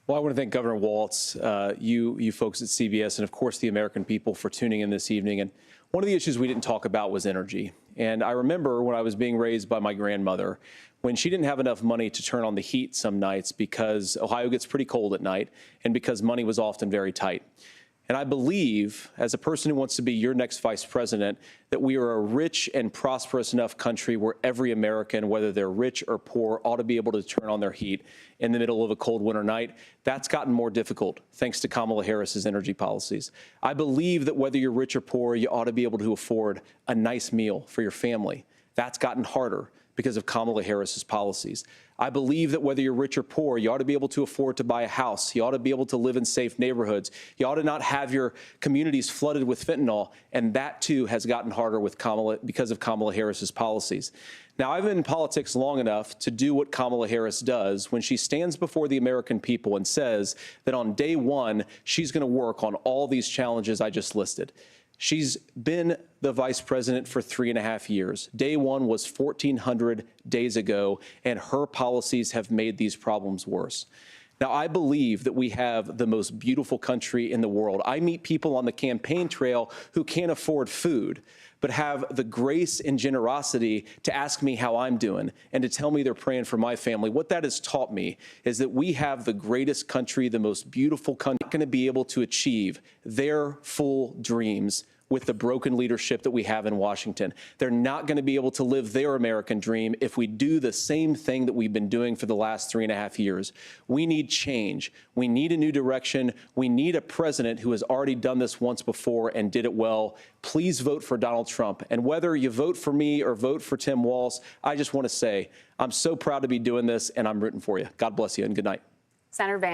Well, I want to thank Governor Walz, you folks at CBS, and of course the American people for tuning in this evening. And one of the issues we didn't talk about was energy. And I remember when I was being raised by my grandmother, when she didn't have enough money to turn on the heat some nights because Ohio gets pretty cold at night and because money was often very tight. And I believe, as a person who wants to be your next vice president, that we are a rich and prosperous enough country where every American, whether they're rich or poor, ought to be able to turn on their heat in the middle of a cold winter night. That's gotten more difficult thanks to Kamala Harris's energy policies. I believe that whether you're rich or poor, you ought to be able to afford a nice meal for your family. That's gotten harder because of Kamala Harris's policies. I believe that whether you're rich or poor, you ought to be able to afford to buy a house. You ought to be able to live in safe neighborhoods. You ought to not have your communities flooded with fentanyl. And that, too, has gotten harder with because of Kamala Harris's policies. Now, I've been in politics long enough to do what Kamala Harris does when she stands before the American people and says that on day one, she's going to work on all these challenges I just listed. She's been the vice president for 3.5 years. Day one was 1,400 days ago, and her policies have made these problems worse. Now, I believe that we have the most beautiful country in the world. I meet people on the campaign trail who can't afford food, but have the grace and generosity to ask me how I'm doing and to tell me they're praying for my family. What that has taught me is that we have the greatest country, the most beautiful country, going to be able to achieve their full dreams with the broken leadership that we have in Washington. They're not going to be able to live their American dream if we do the same thing that we've been doing for the last 3.5 years. We need change. We need a new direction. We need a president who has already done this once before and did it well. Please vote for Donald Trump. And whether you vote for me or vote for Tim Walz, I just want to say I'm so proud to be doing this, and I'm rooting for you. God bless you, and good night. Senator Vance.